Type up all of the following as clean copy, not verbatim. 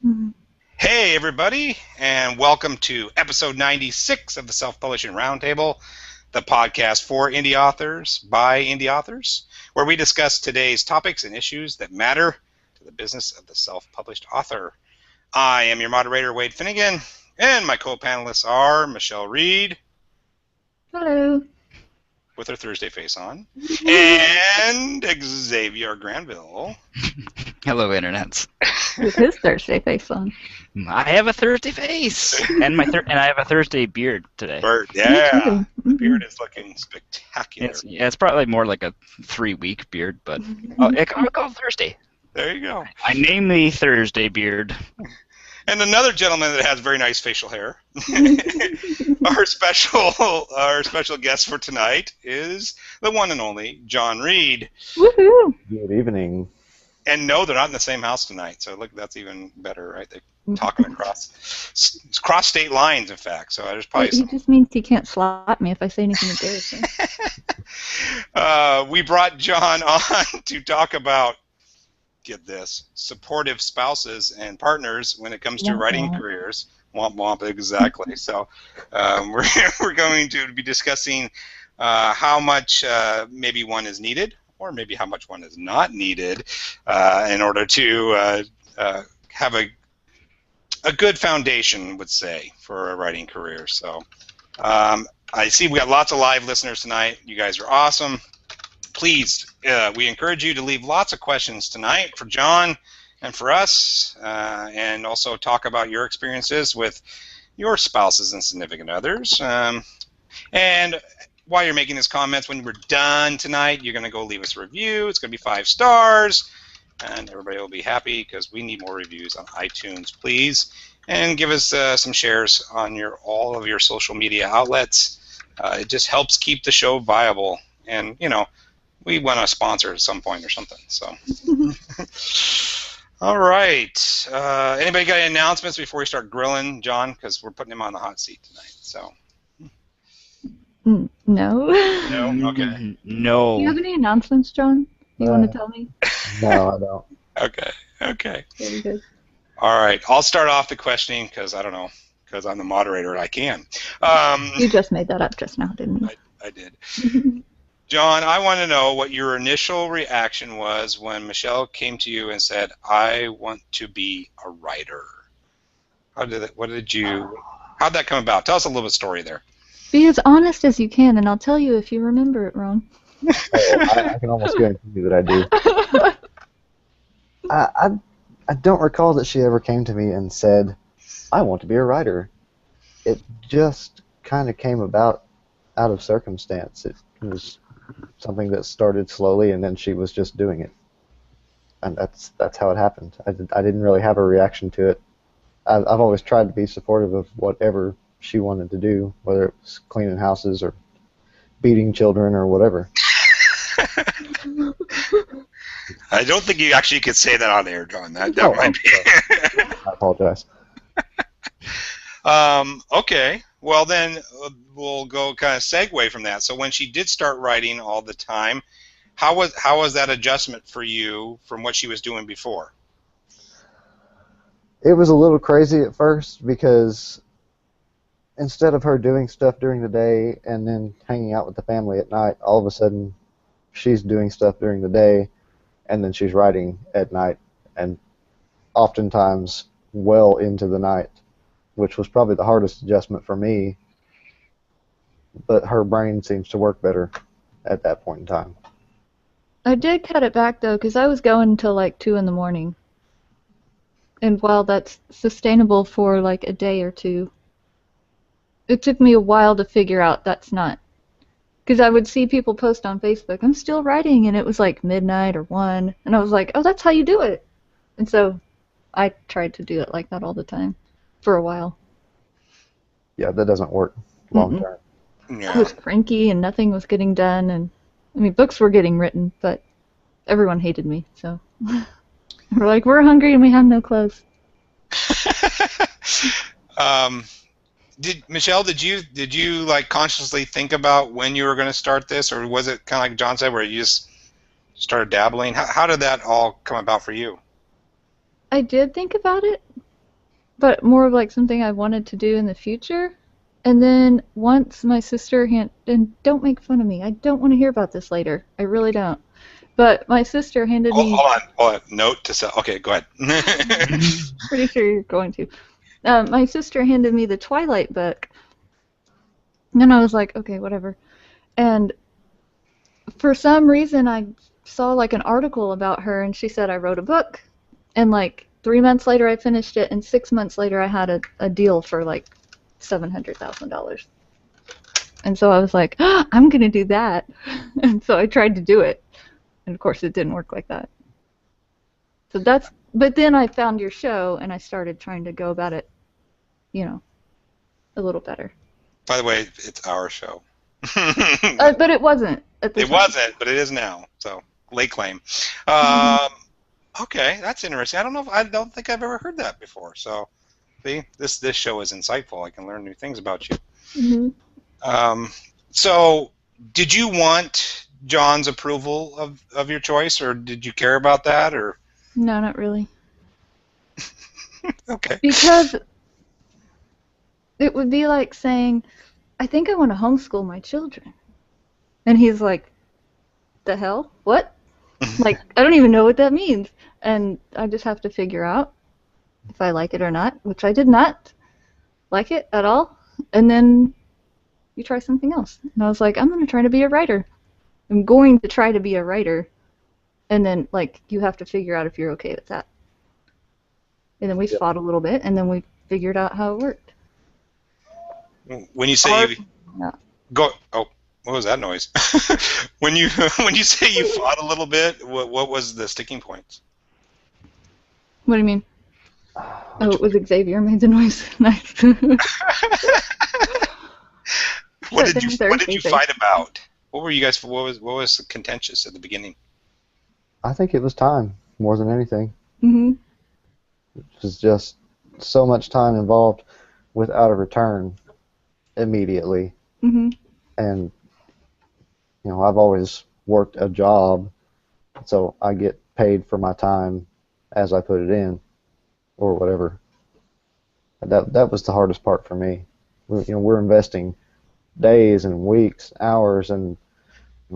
Mhm. Hey, everybody, and welcome to episode 96 of the Self-Publishing Roundtable, the podcast for indie authors by indie authors, where we discuss today's topics and issues that matter to the business of the self-published author. I am your moderator, Wade Finnegan, and my co-panelists are Michelle Reed, Hello. with her Thursday face on, and Xavier Granville. Hello, internets. With his Thursday face on. I have a Thursday face, and I have a Thursday beard today. Bird, Me yeah, too. the beard is looking spectacular. It's probably more like a 3-week beard, but I'll call it Thursday. There you go. I name the Thursday beard. And another gentleman that has very nice facial hair. Our special guest for tonight is the one and only John Reed. Woohoo! Good evening. And no, they're not in the same house tonight, so look, that's even better, right? They're talking across state lines, in fact. So there's probably He just means he can't slap me if I say anything embarrassing. we brought John on to talk about, get this, supportive spouses and partners when it comes to Womp writing womp. careers. Womp womp, we're going to be discussing how much maybe one is needed, or maybe how much one is not needed in order to have a good foundation, would say, for a writing career. So I see we got lots of live listeners tonight. You guys are awesome. Please, we encourage you to leave lots of questions tonight for John and for us, and also talk about your experiences with your spouses and significant others. And while you're making these comments, when we're done tonight, you're going to go leave us a review. It's going to be 5 stars, and everybody will be happy because we need more reviews on iTunes, please. And give us some shares on all of your social media outlets. It just helps keep the show viable. And, you know, we want a sponsor at some point or something. So, all right. Anybody got any announcements before we start grilling John? Because we're putting him on the hot seat tonight. So. No. No. Okay. No. Do you have any announcements, John? You want to tell me? No, I don't. Okay. Very good. All right. I'll start off the questioning because I don't know, because I'm the moderator and I can. You just made that up just now, didn't you? I did. John, I want to know what your initial reaction was when Michelle came to you and said, "I want to be a writer." How'd that come about? Tell us a little bit of story there. Be as honest as you can, and I'll tell you if you remember it wrong. I can almost guarantee you that I do. I don't recall that she ever came to me and said, "I want to be a writer." It just kind of came about out of circumstance. It was something that started slowly, and then she was just doing it, and that's how it happened. I didn't really have a reaction to it. I've always tried to be supportive of whatever she wanted to do, whether it was cleaning houses or beating children or whatever. I don't think you actually could say that on air, John. That Oh, might be. I apologize. Okay. Well, then we'll go kind of segue from that. So when she did start writing all the time, how was that adjustment for you from what she was doing before? It was a little crazy at first because instead of her doing stuff during the day and then hanging out with the family at night, all of a sudden she's doing stuff during the day and then she's writing at night, and oftentimes well into the night, which was probably the hardest adjustment for me, but her brain seems to work better at that point in time. I did cut it back, though, because I was going until like 2 in the morning. And while that's sustainable for like a day or two, it took me a while to figure out that's not. Because I would see people post on Facebook, "I'm still writing," and it was like midnight or 1, and I was like, oh, that's how you do it. And so I tried to do it like that all the time for a while. Yeah, that doesn't work long term. Yeah. I was cranky and nothing was getting done, and I mean, books were getting written, but everyone hated me, so we're like, we're hungry and we have no clothes. Michelle, did you like consciously think about when you were going to start this, or was it kind of like John said, where you just started dabbling? How did that all come about for you? I did think about it, but more of like something I wanted to do in the future. And then once my sister and don't make fun of me. I don't want to hear about this later. I really don't. But my sister handed me. Hold on. Note to self. Okay, go ahead. Pretty sure you're going to. My sister handed me the Twilight book. And then I was like, okay, whatever. And for some reason, I saw like an article about her, and she said I wrote a book. And like 3 months later, I finished it, and 6 months later, I had a deal for like $700,000. And so I was like, oh, I'm going to do that. And so I tried to do it. And of course, it didn't work like that. So but then I found your show, and I started trying to go about it, a little better. By the way, it's our show. But it wasn't at the time. It wasn't, but it is now. So, late claim. Okay, that's interesting. I don't think I've ever heard that before. So, see, this show is insightful. I can learn new things about you. Mm-hmm. So, did you want John's approval of your choice, or did you care about that, or? No, not really. Okay. Because it would be like saying, I think I want to homeschool my children. And he's like, the hell? What? Like, I don't even know what that means. And I just have to figure out if I like it or not, which I did not like it at all. And then you try something else. And I was like, I'm going to try to be a writer. I'm going to try to be a writer. And then, like, you have to figure out if you're okay with that. And then we fought a little bit, and then we figured out how it worked. When you say what was that noise? when you say you fought a little bit, what was the sticking points? What do you mean? Oh, it was Xavier made the noise. Nice. What did you fight about? What were you guys? What was contentious at the beginning? I think it was time more than anything. Mm-hmm. It was just so much time involved without a return immediately. Mm-hmm. And I've always worked a job, so I get paid for my time as I put it in, or whatever. That was the hardest part for me. We're investing days and weeks, hours, and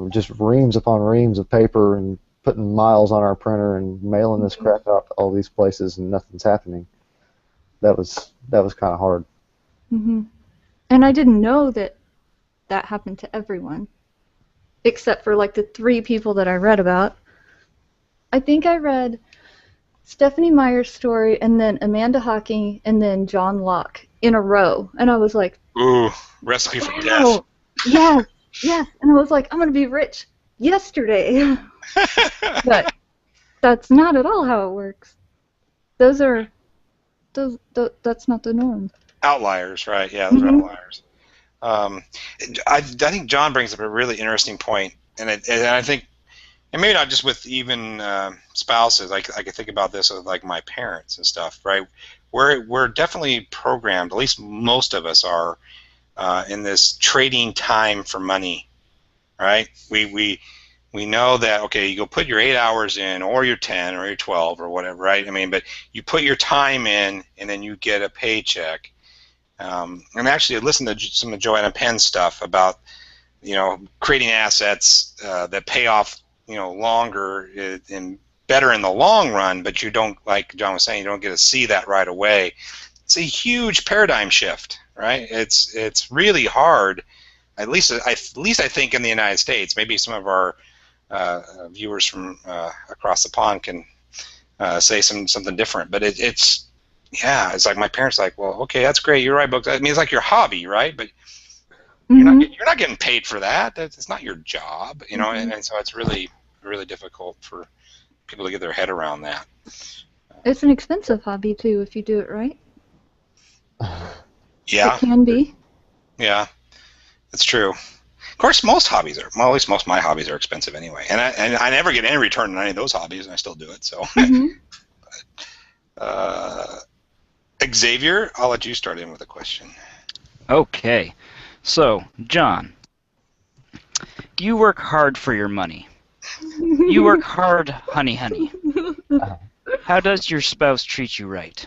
just reams upon reams of paper and putting miles on our printer and mailing this crap out to all these places, and nothing's happening. That was kind of hard. Mm-hmm. And I didn't know that happened to everyone, except for like the 3 people that I read about. I think I read Stephanie Meyer's story, and then Amanda Hawking, and then John Locke in a row, and I was like, "Ooh, recipe for death!" Yes, and I was like, "I'm gonna be rich yesterday." But that's not at all how it works. That's not the norm. Outliers, right? Yeah, those are outliers. I think John brings up a really interesting point, and I think, and maybe not just with even spouses. I could think about this with like my parents and stuff, right? We're definitely programmed. At least most of us are in this trading time for money, right? We know that, okay, you go put your 8 hours in, or your 10, or your 12, or whatever, right? I mean, but you put your time in, and then you get a paycheck. And actually, I listened to some of Joanna Penn's stuff about, creating assets that pay off, longer and better in the long run, but you don't, like John was saying, you don't get to see that right away. It's a huge paradigm shift, right? It's really hard. At least I think in the United States. Maybe some of our viewers from across the pond can say something different. But it's like my parents like, well, okay, that's great. You write books. I mean, it's like your hobby, right? But you're not getting paid for that. It's not your job, and so it's really, really difficult for people to get their head around that. It's an expensive hobby too if you do it right. Yeah. It can be. Yeah, that's true. Of course, most hobbies are. Well, at least most of my hobbies are expensive anyway, and I never get any return on any of those hobbies, and I still do it. So, Xavier, I'll let you start in with a question. Okay, so John, you work hard for your money. You work hard, honey. How does your spouse treat you right?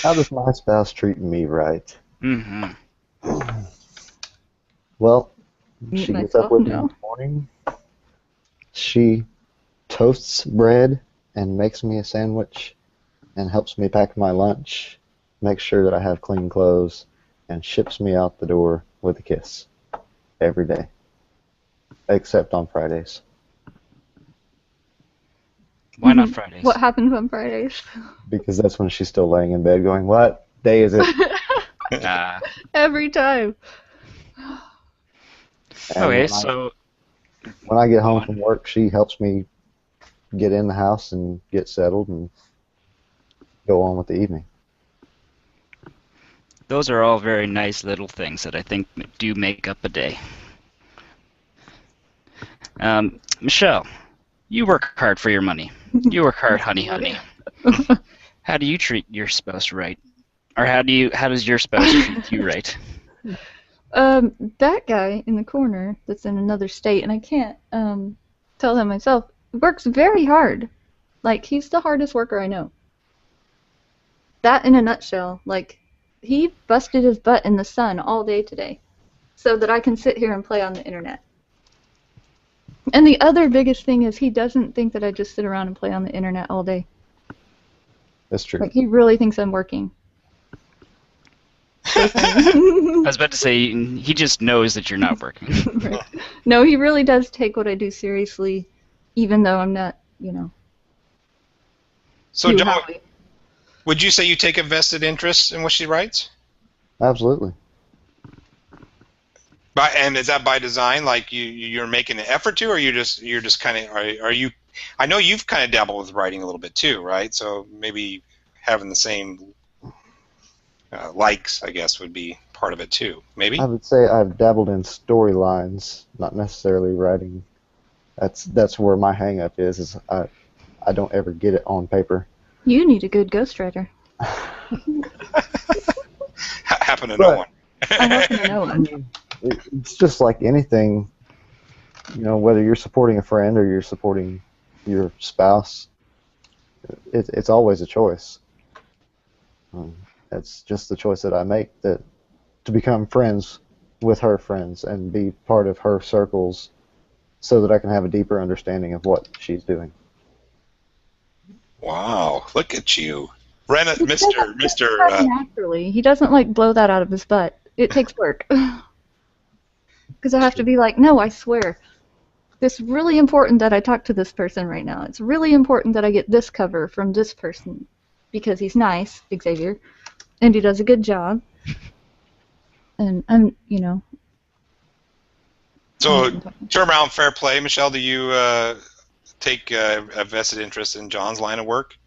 How does my spouse treat me right? Mm-hmm. Well, Mute she gets up myself with me in now. the morning. She toasts bread and makes me a sandwich and helps me pack my lunch, makes sure that I have clean clothes, and ships me out the door with a kiss every day, except on Fridays. Why not What Fridays? happens on Fridays? Because that's when she's still laying in bed going, "What day is it?" Ah. Every time. And Okay, so when I get go home on. from work, she helps me get in the house and get settled and go on with the evening. Those are all very nice little things that I think do make up a day. Michelle, you work hard for your money. You work hard, honey, honey. How do you treat your spouse right? Or how does your spouse treat you right? That guy in the corner that's in another state, and I can't tell him myself, works very hard. Like, he's the hardest worker I know. That in a nutshell. Like, he busted his butt in the sun all day today so that I can sit here and play on the internet. And the other biggest thing is he doesn't think that I just sit around and play on the internet all day. That's true. Like, he really thinks I'm working. So I funny. was about to say he just knows that you're not working. Right. No, he really does take what I do seriously, even though I'm not, So, too John, happy. would you say you take a vested interest in what she writes? Absolutely. And is that by design? Like you're making an effort to, or you're just kind of are you? I know you've kind of dabbled with writing a little bit too, right? So maybe having the same likes, I guess, would be part of it too. Maybe. I would say I've dabbled in storylines, not necessarily writing. That's where my hang up is I don't ever get it on paper. You need a good ghostwriter. Happen to But- no one. I happen to know one. It's just like anything, whether you're supporting a friend or you're supporting your spouse, it's always a choice. That's just the choice that I make, that to become friends with her friends and be part of her circles so that I can have a deeper understanding of what she's doing. Wow, look at you, Renna, He doesn't Mister. happen naturally. He doesn't like blow that out of his butt. It takes work. Because I have to be like, no, I swear. It's really important that I talk to this person right now. It's really important that I get this cover from this person. Because he's nice, Xavier. And he does a good job. And I'm, So, term around fair play, Michelle. Do you take a vested interest in John's line of work?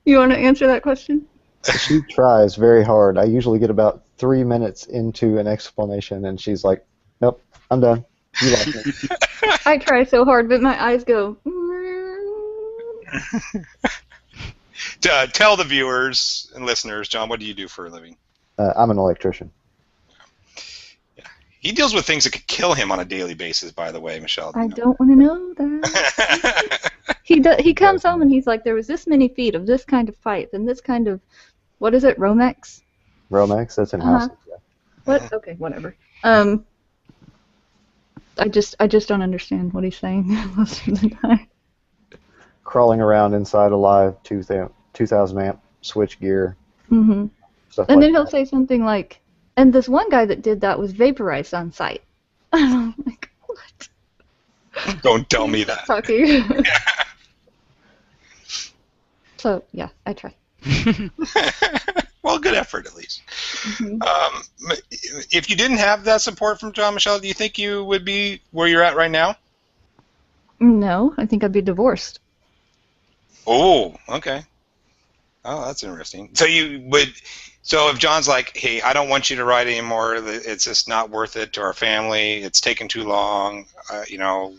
You want to answer that question? She tries very hard. I usually get about 3 minutes into an explanation, and she's like, "Nope, I'm done. You like me." I try so hard, but my eyes go. Tell the viewers and listeners, John, what do you do for a living? I'm an electrician. He deals with things that could kill him on a daily basis, by the way, Michelle. I don't want to know that. He comes home and he's like, there was this many feet of this kind of pipe and this kind of, what is it, Romex? Romex, that's in house. Yeah. What? Okay, whatever. I just don't understand what he's saying most of the time. Crawling around inside a live 2,000 amp switch gear. Mm-hmm. Stuff And like then he'll that. say something like, and this one guy that did that was vaporized on site. I'm like, what? Don't tell me that. Talking. So, yeah, I try. Well, good effort at least. Mm-hmm. If you didn't have that support from John, Michelle, do you think you would be where you're at right now? No, I think I'd be divorced. Oh, okay. Oh, that's interesting. So you would. So if John's like, "Hey, I don't want you to write anymore. It's just not worth it to our family. It's taken too long.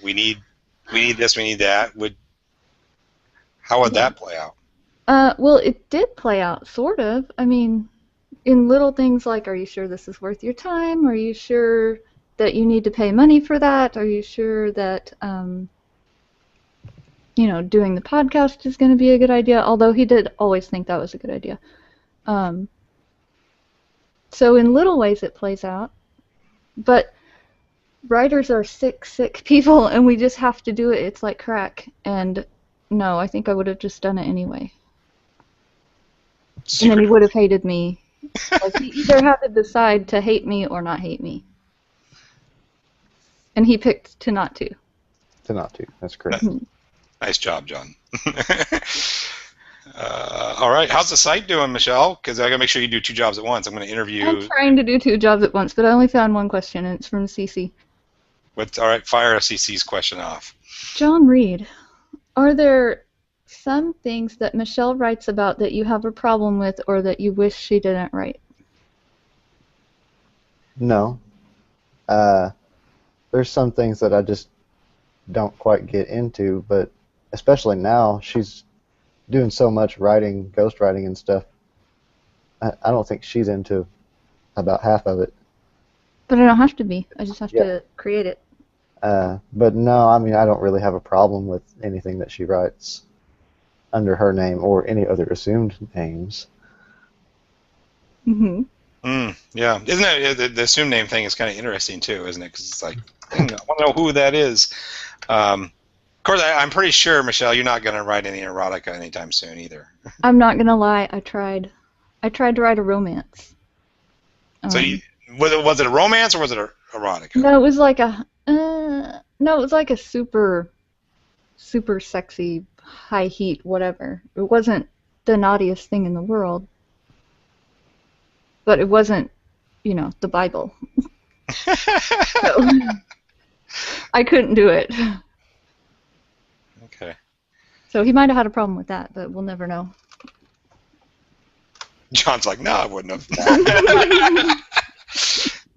We need this. We need that." How would that play out? Well, it did play out, sort of. I mean, in little things like, are you sure this is worth your time? Are you sure that you need to pay money for that? Are you sure that, doing the podcast is going to be a good idea, although he did always think that was a good idea. So in little ways it plays out, but writers are sick people, and we just have to do it. It's like crack, and no, I think I would have just done it anyway. And then he would have hated me. Like, he either had to decide to hate me or not hate me. And he picked to not to. To not to. That's correct. Nice job, John. All right. How's the site doing, Michelle? Because I got to make sure you do 2 jobs at once. I'm going to interview. I'm trying to do 2 jobs at once, but I only found one question, and it's from CC. All right, fire CC's question off. John Reed, are there some things that Michelle writes about that you have a problem with or that you wish she didn't write? No. There's some things that I just don't quite get into, but especially now, she's doing so much writing, ghostwriting and stuff. I don't think she's into about half of it. But I don't have to be. I just have to create it. But no, I mean, I don't really have a problem with anything that she writes under her name or any other assumed names. Mm-hmm. Yeah. Isn't it, the assumed name thing is kind of interesting too, isn't it? Because it's like, I want to know who that is. Of course, I'm pretty sure, Michelle, you're not going to write any erotica anytime soon either. I'm not going to lie. I tried to write a romance. So was it a romance or was it erotica? No, it was like a super sexy, high heat, whatever. It wasn't the naughtiest thing in the world, but it wasn't, the Bible. So, I couldn't do it. Okay. So he might have had a problem with that, but we'll never know. John's like, no, I wouldn't have.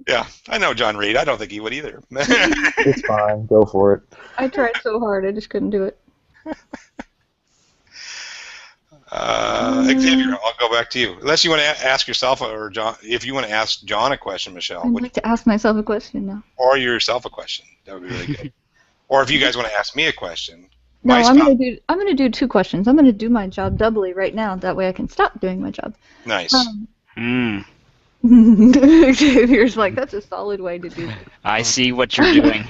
Yeah, I know John Reed. I don't think he would either. It's fine. Go for it. I tried so hard, I just couldn't do it. Xavier, I'll go back to you. Unless you want to ask yourself or John, if you want to ask John a question, Michelle. I'd like to ask myself a question now. Or yourself a question. That would be really good. Or if you guys want to ask me a question. No, I'm gonna do 2 questions. I'm gonna do my job doubly right now. That way I can stop doing my job. Nice. Xavier's like, that's a solid way to do it. I see what you're doing.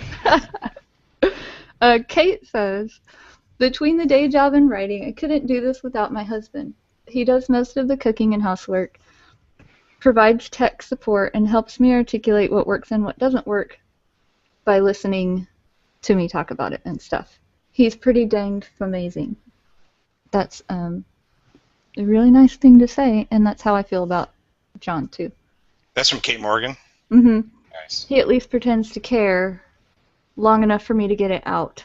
Kate says, between the day job and writing, I couldn't do this without my husband. He does most of the cooking and housework, provides tech support, and helps me articulate what works and what doesn't work by listening to me talk about it and stuff. He's pretty danged amazing. That's a really nice thing to say, and that's how I feel about John, too. That's from Kate Morgan? Mm-hmm. Nice. He at least pretends to care long enough for me to get it out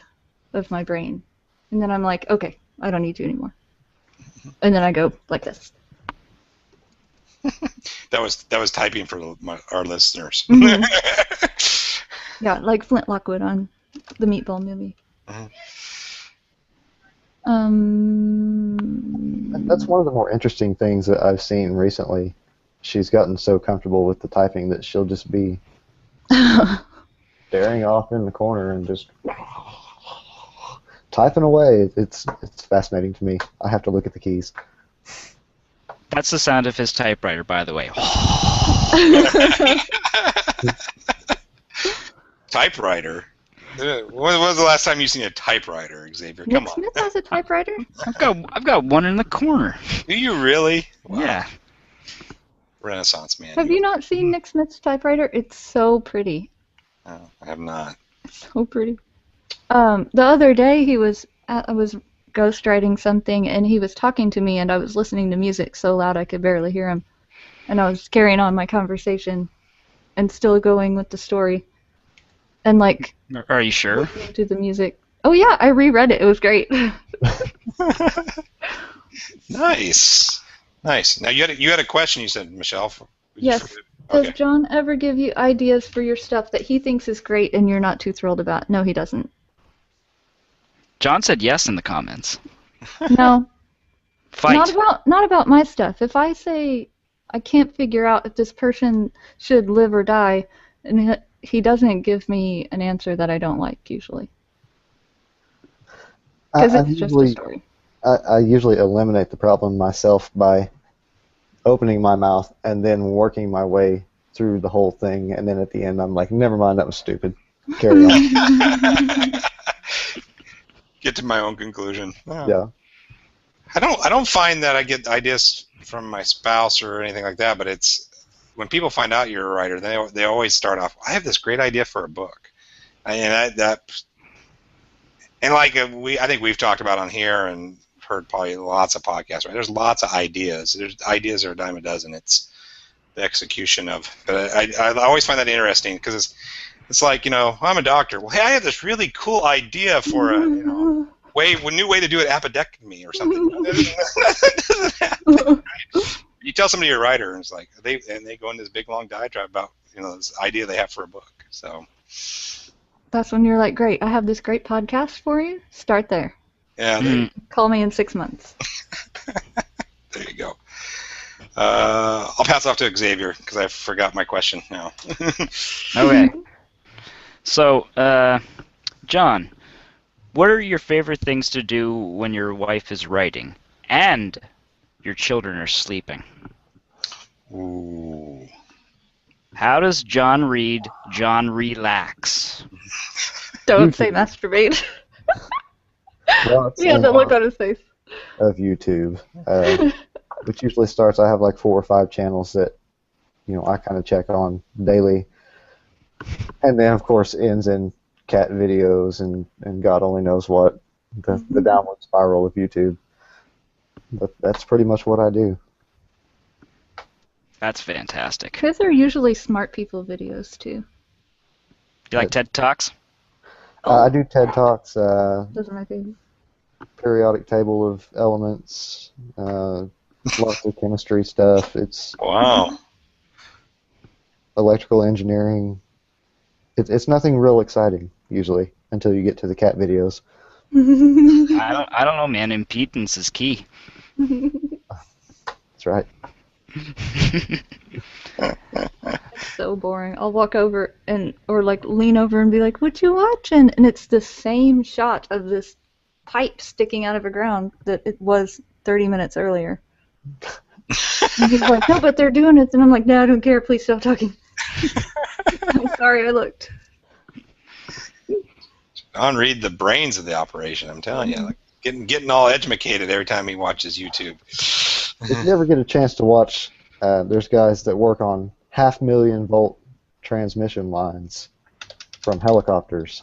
of my brain. And then I'm like, okay, I don't need to anymore. And then I go like this. That was typing for our listeners. Mm-hmm. Yeah, like Flint Lockwood on the Meatball movie. That's one of the more interesting things that I've seen recently. She's gotten so comfortable with the typing that she'll just be staring off in the corner and just typing away. It's fascinating to me. I have to look at the keys. That's the sound of his typewriter, by the way. Typewriter? When was the last time you seen a typewriter, Xavier? Come Nick on. Smith has a typewriter? I've got one in the corner. Do you really? Wow. Yeah. Renaissance man. Have you not seen Nick Smith's typewriter? It's so pretty. Oh, I have not. It's so pretty. The other day I was ghostwriting something, and he was talking to me, and I was listening to music so loud I could barely hear him. And I was carrying on my conversation and still going with the story. And like, are you sure? Listening to the music. Oh yeah, I reread it. It was great. Nice. Now you had a question. You said, Michelle. Yes. Okay. Does John ever give you ideas for your stuff that he thinks is great and you're not too thrilled about? No, he doesn't. John said yes in the comments. No. Fight. Not about my stuff. If I say I can't figure out if this person should live or die, and he doesn't give me an answer that I don't like usually. Because I it's just a usually story. I usually eliminate the problem myself by opening my mouth and then working my way through the whole thing, and then at the end I'm like, never mind, that was stupid. Carry on. Get to my own conclusion. Oh. Yeah. I don't find that I get ideas from my spouse or anything like that, but it's when people find out you're a writer, they always start off, I have this great idea for a book. And like I think we've talked about on here and heard probably lots of podcasts, right? There's lots of ideas. There's ideas are a dime a dozen. It's the execution of. But I always find that interesting because it's like, I'm a doctor. Well, hey, I have this really cool idea for a new way to do an appendectomy or something. That doesn't happen, right? You tell somebody you're a writer, and it's like they go into this big long diatribe about this idea they have for a book. So That's when you're like, great, I have this great podcast for you. Start there. yeah, Call me in 6 months. there you go. I'll pass off to Xavier because I forgot my question now. Okay. So, John, what are your favorite things to do when your wife is writing and your children are sleeping? Ooh. How does John read? John relax. Don't say masturbate. Well, it's Yeah, the look on his face. of YouTube, which usually starts. I have like 4 or 5 channels that I kind of check on daily, and then of course ends in cat videos and God only knows what, the downward spiral of YouTube. But that's pretty much what I do. That's fantastic. Those are usually smart people videos, too. You like TED Talks? I do TED Talks, Those are my favorite. periodic table of elements, lots of chemistry stuff. It's Wow. electrical engineering. It's nothing real exciting usually until you get to the cat videos. I don't know, man. Impedance is key. That's right. It's so boring. I'll walk over or like lean over and be like, "What you watching?" And it's the same shot of this pipe sticking out of the ground that it was 30 minutes earlier. And he's like, "No, but they're doing it." And I'm like, "No, I don't care. Please stop talking." I'm sorry, I looked. John Reed, the brains of the operation. I'm telling you, like getting all educated every time he watches YouTube. If you ever get a chance to watch, there's guys that work on 500,000-volt transmission lines from helicopters.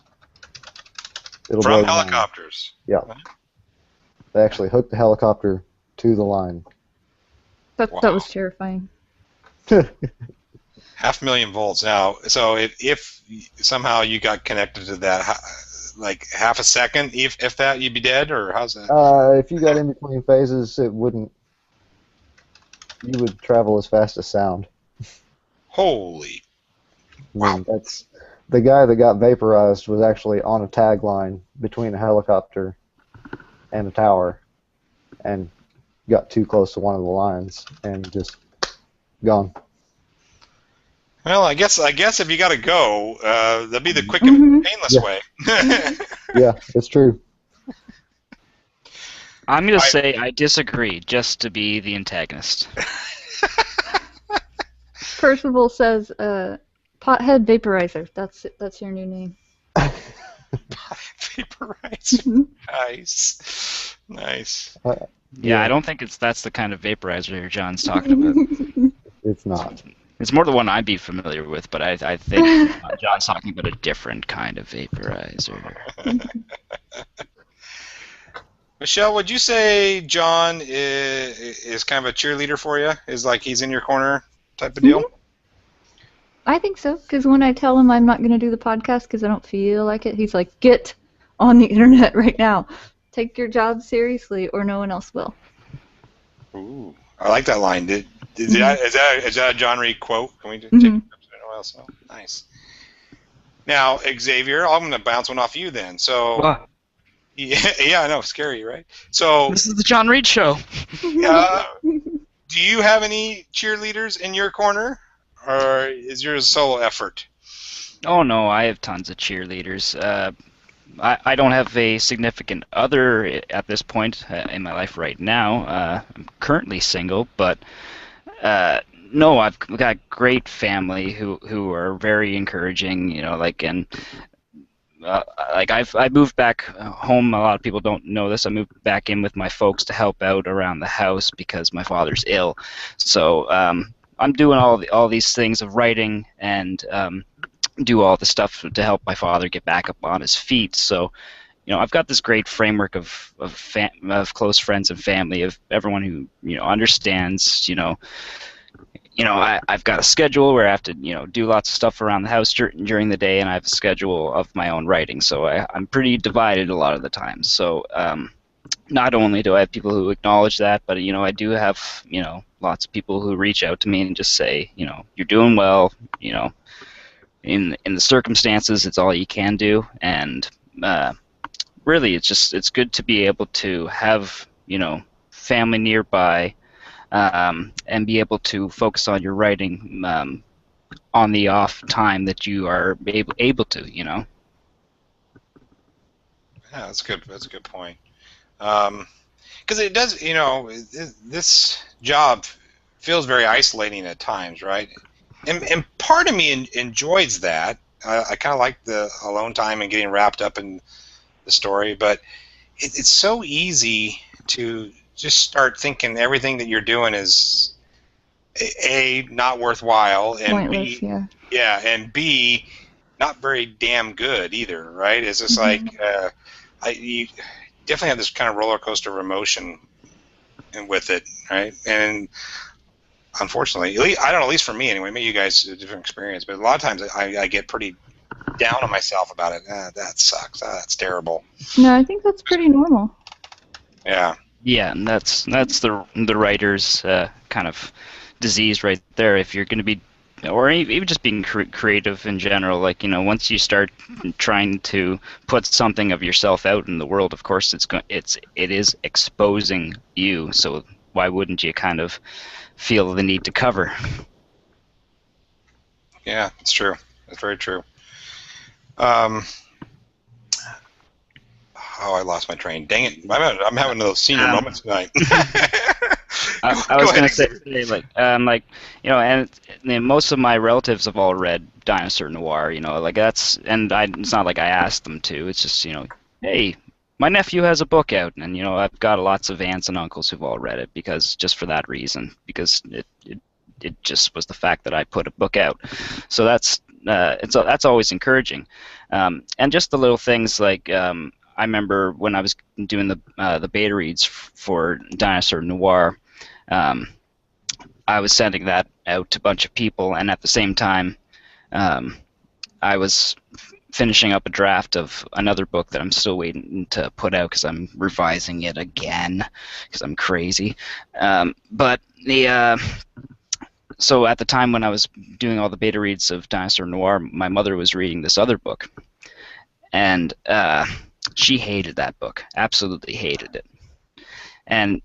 It'll blow From your mind. helicopters. Yeah. They actually hook the helicopter to the line. That was terrifying. 500,000 volts. Now, so if somehow you got connected to that, like half a second, if that, you'd be dead, or how's that? If you got in between phases, it wouldn't. You would travel as fast as sound. Holy. I mean, that's the guy that got vaporized was actually on a tag line between a helicopter and a tower, and got too close to one of the lines and just gone. Well, I guess if you got to go, that'd be the quick and painless way. Yeah, it's true. I'm going to say I disagree, just to be the antagonist. Percival says, "Pothead vaporizer." That's your new name. Vaporizer. Nice. Yeah, I don't think that's the kind of vaporizer John's talking about. It's not. It's more the one I'd be familiar with, but I think John's talking about a different kind of vaporizer. Michelle, would you say John is kind of a cheerleader for you? Is like he's in your corner type of deal? I think so, because when I tell him I'm not going to do the podcast because I don't feel like it, he's like, "Get on the internet right now. Take your job seriously or no one else will." Ooh, I like that line. Is that a John Reed quote? Can we just take it up to anyone else? Oh, nice. Now, Xavier, I'm going to bounce one off you then. So, What? yeah, I know, scary, right? So, This is the John Reed Show. do you have any cheerleaders in your corner, or is yours a solo effort? Oh no, I have tons of cheerleaders. I don't have a significant other at this point in my life right now. I'm currently single, but uh, no, I've got great family who are very encouraging. And I moved back home. A lot of people don't know this. I moved back in with my folks to help out around the house because my father's ill. So I'm doing all these things of writing and do all the stuff to help my father get back up on his feet. So I've got this great framework of close friends and family, of everyone who understands. I've got a schedule where I have to do lots of stuff around the house during the day, and I have a schedule of my own writing. So I'm pretty divided a lot of the time. So not only do I have people who acknowledge that, but I do have lots of people who reach out to me and just say, you're doing well. In the circumstances, it's all you can do, and really, it's good to be able to have family nearby, and be able to focus on your writing on the off time that you are able to. Yeah, that's good. That's a good point. Because it does, this job feels very isolating at times, right? And part of me enjoys that. I kind of like the alone time and getting wrapped up in the story, but it's so easy to just start thinking everything that you're doing is A, not worthwhile, and Pointless, B, yeah. yeah, and B, not very damn good either, right? It's just like you definitely have this kind of roller coaster of emotion and with it, right? And unfortunately, I don't know, at least for me anyway, maybe you guys have a different experience, but a lot of times I get pretty down on myself about it. That sucks. That's terrible. No, I think that's pretty normal. Yeah. Yeah, and that's the writer's kind of disease right there. If you're going to be, or even just being creative in general, once you start trying to put something of yourself out in the world, of course it is exposing you. So why wouldn't you kind of feel the need to cover? Yeah, it's true. That's very true. I lost my train. Dang it! I'm having those senior moments tonight. I was going to say, and most of my relatives have all read Dinosaur Noir. It's not like I asked them to. It's just, hey, my nephew has a book out, and I've got lots of aunts and uncles who've all read it just for that reason, because it just was the fact that I put a book out. So that's always encouraging, and just the little things like. I remember when I was doing the beta reads for Dinosaur Noir, I was sending that out to a bunch of people, and at the same time, I was finishing up a draft of another book that I'm still waiting to put out because I'm revising it again because I'm crazy. So at the time when I was doing all the beta reads of Dinosaur Noir, my mother was reading this other book, and she hated that book, absolutely hated it, and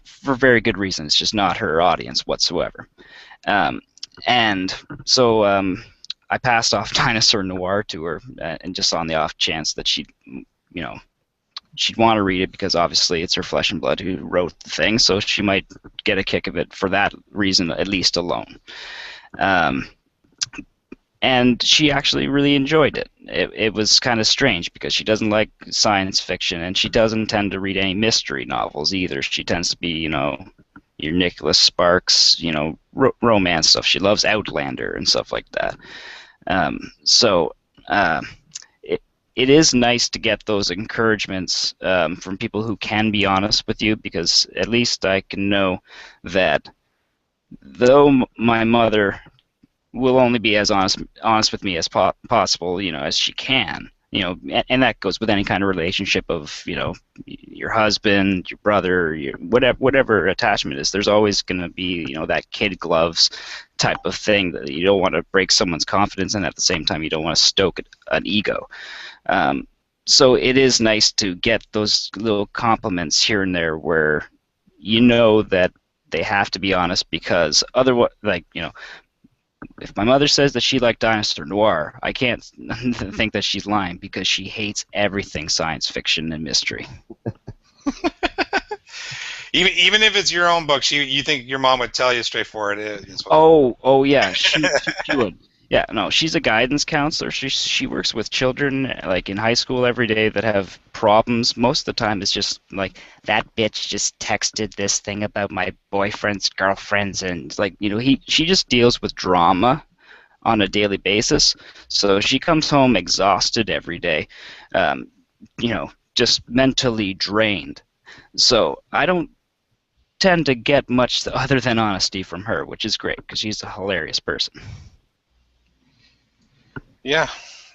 for very good reasons. It's just not her audience whatsoever. And so I passed off Dinosaur Noir to her, and just on the off chance that she'd want to read it, because obviously it's her flesh and blood who wrote the thing, so she might get a kick of it for that reason, at least alone. And she actually really enjoyed it. It was kind of strange because she doesn't like science fiction, and she doesn't tend to read any mystery novels either. She tends to be, your Nicholas Sparks, romance stuff. She loves Outlander and stuff like that. It is nice to get those encouragements from people who can be honest with you, because at least I can know that though my mother will only be as honest with me as possible, as she can, and that goes with any kind of relationship of, your husband, your brother, your whatever attachment is. There's always going to be, that kid gloves type of thing that you don't want to break someone's confidence, and at the same time you don't want to stoke an ego. So it is nice to get those little compliments here and there where that they have to be honest, because otherwise, if my mother says that she liked Dinosaur Noir, I can't think that she's lying because she hates everything science fiction and mystery. Even if it's your own book, you think your mom would tell you straightforward. Oh yeah, she would. Yeah, no, she's a guidance counselor. She works with children like in high school every day that have problems. Most of the time, it's just like that bitch just texted this thing about my boyfriend's girlfriends, and it's like she just deals with drama on a daily basis. So she comes home exhausted every day, just mentally drained. So I don't tend to get much other than honesty from her, which is great because she's a hilarious person. Yeah,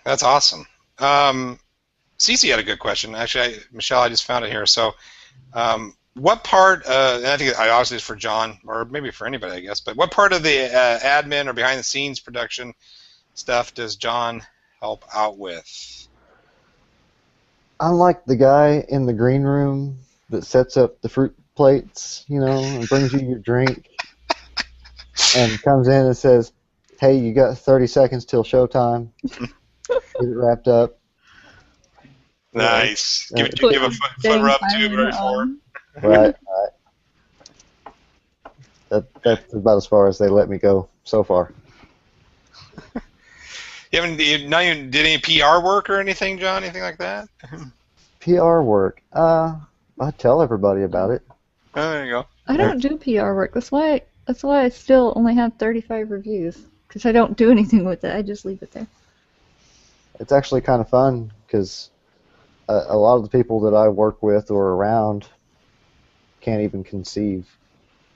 that's awesome. Cece had a good question. Actually, Michelle, I just found it here. So, what part, and I think obviously it's for John, or maybe for anybody, I guess, but what part of the admin or behind-the-scenes production stuff does John help out with? I'm like the guy in the green room that sets up the fruit plates, and brings you your drink, and comes in and says, "Hey, you got 30 seconds till showtime. Get it wrapped up." Nice. Yeah. Give a foot rub too, right for. Right. That's about as far as they let me go so far. You did any PR work or anything, John? Anything like that? PR work. I tell everybody about it. Oh, there you go. I don't do PR work. That's why I still only have 35 reviews. Because I don't do anything with it. I just leave it there. It's actually kind of fun because a lot of the people that I work with or around can't even conceive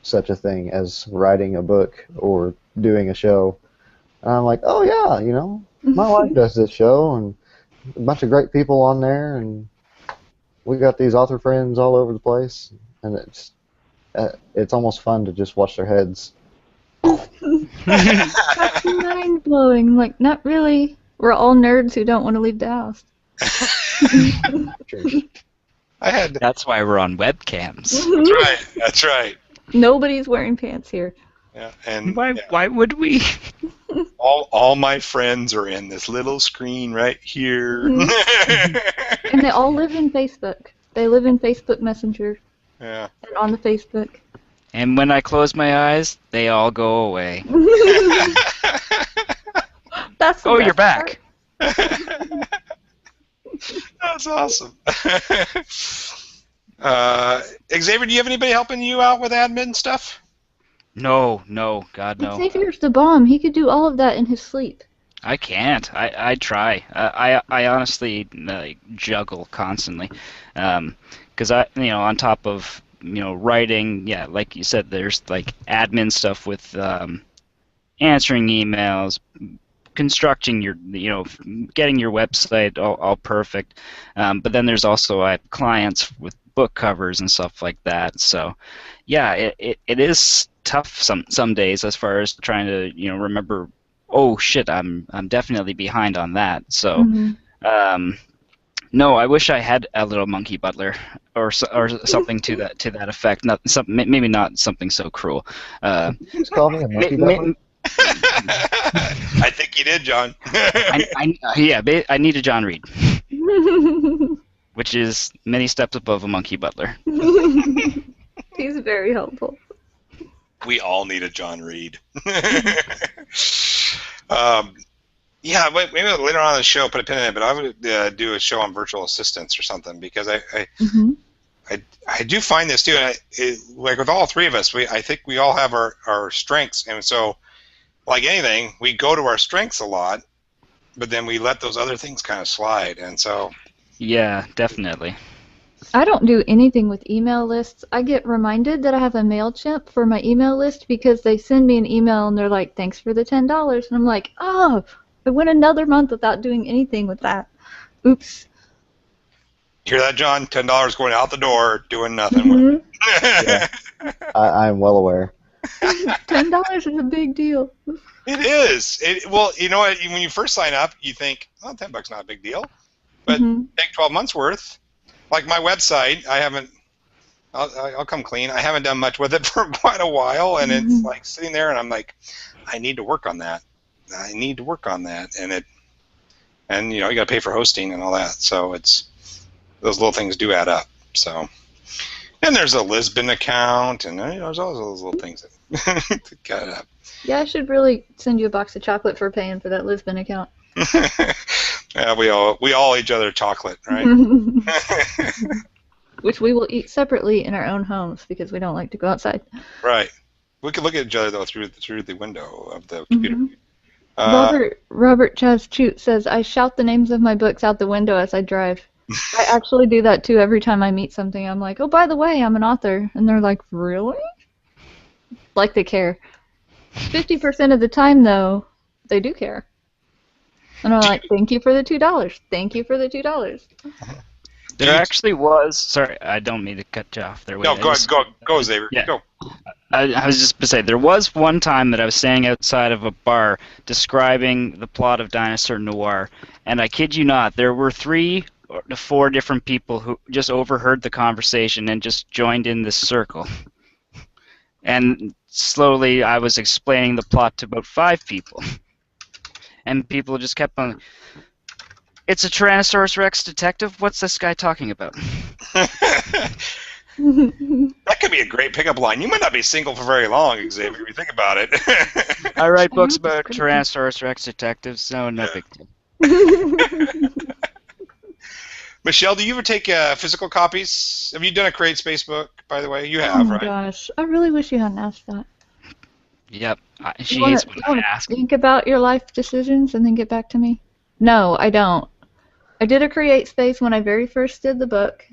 such a thing as writing a book or doing a show. And I'm like, oh yeah, my wife does this show and a bunch of great people on there, and we got these author friends all over the place, and it's almost fun to just watch their heads. That's mind blowing. Like, not really. We're all nerds who don't want to leave the house. That's why we're on webcams. That's right. Nobody's wearing pants here. Yeah, and why would we? All my friends are in this little screen right here. And they all live in Facebook. They live in Facebook Messenger. Yeah. And on the Facebook. And when I close my eyes, they all go away. That's oh, you're back. That's awesome. Xavier, do you have anybody helping you out with admin stuff? No, God, no. Xavier's the bomb. He could do all of that in his sleep. I can't. I try. I honestly juggle constantly, because on top of writing, yeah, like you said, there's like admin stuff with answering emails, constructing your getting your website all perfect, but then there's also I have clients with book covers and stuff like that. So yeah, it is tough some days as far as trying to remember. Oh shit, I'm definitely behind on that. So no, I wish I had a little monkey butler or something to that effect. Maybe not something so cruel. Just call me a monkey butler. I think you did, John. I need a John Reed, which is many steps above a monkey butler. He's very helpful. We all need a John Reed. Yeah, maybe later on in the show, put a pin in it, but I would do a show on virtual assistants or something, because I do find this too, and like with all three of us, I think we all have our strengths, and so like anything, we go to our strengths a lot, but then we let those other things kind of slide, and so. Yeah, definitely. I don't do anything with email lists. I get reminded that I have a MailChimp for my email list because they send me an email and they're like, thanks for the $10. And I'm like, oh, I went another month without doing anything with that. Oops. Hear that, John? $10 going out the door, doing nothing with it. Yeah. I'm well aware. $10 is a big deal. It is. Well, you know what? When you first sign up, you think, oh, $10 not a big deal. But take 12 months worth. Like my website, I haven't I'll come clean. I haven't done much with it for quite a while, and it's like sitting there, and I'm like, I need to work on that. I need to work on that, and you got to pay for hosting and all that. So it's those little things do add up. So, and there's a Lisbon account, and there's all those little things that got up. Yeah, I should really send you a box of chocolate for paying for that Lisbon account. Yeah, we all each other chocolate, right? Which we will eat separately in our own homes because we don't like to go outside. Right. We could look at each other though through the window of the computer. Robert Chaz Choot says, I shout the names of my books out the window as I drive. I actually do that too every time I meet something. I'm like, oh, by the way, I'm an author. And they're like, really? Like they care. 50% of the time, though, they do care. And I'm like, thank you for the $2. Thank you for the $2. There actually was. Sorry, I don't mean to cut you off there. No, go, Xavier. Yeah. Go. I was just going to say, there was one time that I was standing outside of a bar describing the plot of Dinosaur Noir, and I kid you not, there were 3 to 4 different people who just overheard the conversation and just joined in this circle. And slowly I was explaining the plot to about 5 people. And people just kept on, it's a Tyrannosaurus Rex detective? What's this guy talking about? That could be a great pickup line. You might not be single for very long, Xavier, if you think about it. I write books about Tyrannosaurus Rex detectives, so no big deal. Michelle, do you ever take physical copies? Have you done a Create Space book, by the way? You have, Oh my right? gosh. I really wish you hadn't asked that. Yep. She hates when I ask. Think about your life decisions and then get back to me? No, I don't. I did a Create Space when I very first did the book.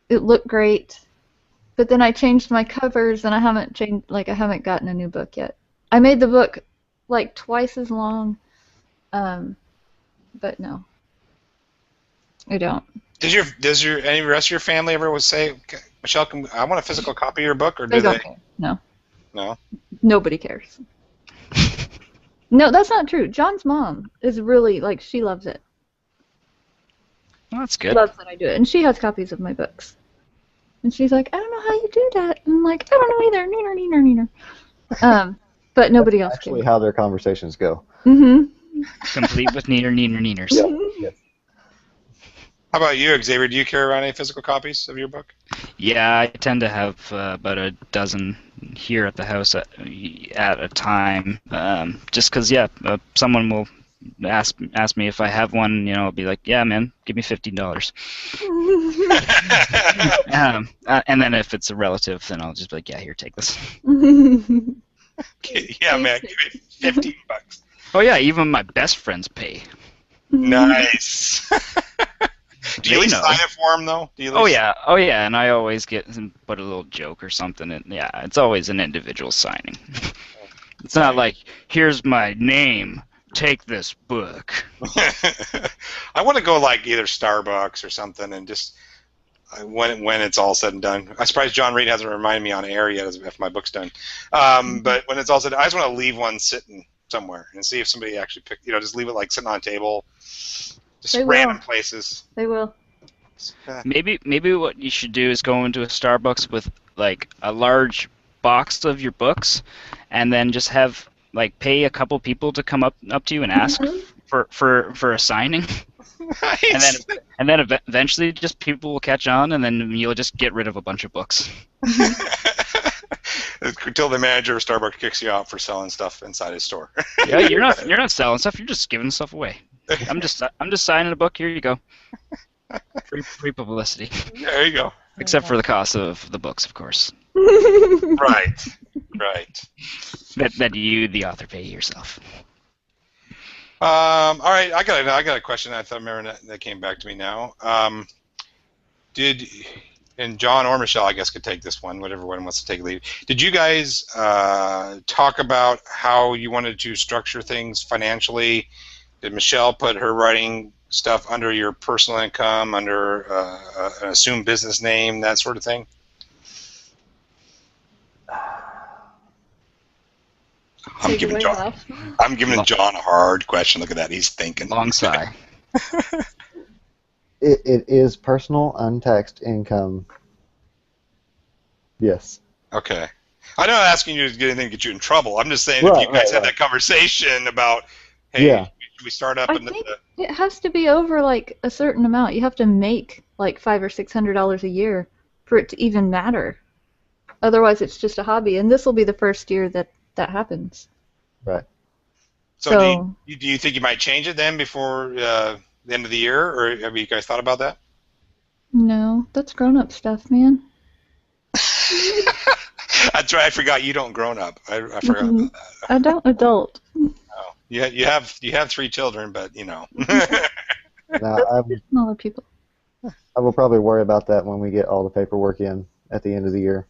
It looked great. But then I changed my covers and I haven't gotten a new book yet. I made the book like twice as long. But no. I don't. Does any rest of your family ever say, Michelle, I want a physical copy of your book, or do They they? don't care. No. No. Nobody cares. No, that's not true. John's mom is really like, she loves it. Well, that's She good. loves that I do it, and she has copies of my books. And she's like, I don't know how you do that. And I'm like, I don't know either. Neener. But nobody else Actually, cares. how their conversations go. Mm-hmm. Complete with neaners. Yep. Yes. How about you, Xavier? Do you carry around any physical copies of your book? Yeah, I tend to have about a dozen here at the house at a time. Just because, someone will ask me if I have one. I'll be like, yeah, man, give me $15. And then if it's a relative, then I'll just be like, yeah, here, take this. Yeah, man, give me $15. Oh yeah, even my best friends pay. Nice. Do you at least sign it for them, though? Oh yeah, and I always put a little joke or something. And yeah, it's always an individual signing. It's not like, here's my name, take this book. I want to go like either Starbucks or something, and just when it's all said and done. I'm surprised John Reed hasn't reminded me on air yet if my book's done. But when it's all said, I just want to leave one sitting somewhere and see if somebody actually picked. Just leave it like sitting on a table. Just random places. They will. Maybe what you should do is go into a Starbucks with like a large box of your books, and then just have pay a couple people to come up to you and ask for a signing. Nice. And then eventually just people will catch on, and then you'll just get rid of a bunch of books. Until the manager of Starbucks kicks you out for selling stuff inside his store. Yeah, you're not selling stuff. You're just giving stuff away. I'm just signing a book. Here you go. Free publicity. There you go. Except for the cost of the books, of course. Right. That you, the author, pay yourself. All right, I got a question. I remember that came back to me now. And John or Michelle, I guess, could take this one. Whatever one wants to take lead. Did you guys talk about how you wanted to structure things financially? Did Michelle put her writing stuff under your personal income, under an assumed business name, that sort of thing? I'm giving John a hard question. Look at that. He's thinking. Long sigh. It is personal, untaxed income Yes. Okay. I'm not asking you to get anything to get you in trouble. I'm just saying if Right, you guys right, had right. that conversation about, hey, Yeah. should we start up I in the... think it has to be over like a certain amount. You have to make like $500 or $600 a year for it to even matter. Otherwise, it's just a hobby, and this will be the first year that that happens. Right. So do So you think you might change it then before the end of the year, or have you guys thought about that? no, that's grown-up stuff, man. That's right. I forgot you don't grown up. I forgot Mhm. about that. I don't adult. Oh, you have 3 children, but you know. Now, They're smaller people. I will probably worry about that when we get all the paperwork in at the end of the year,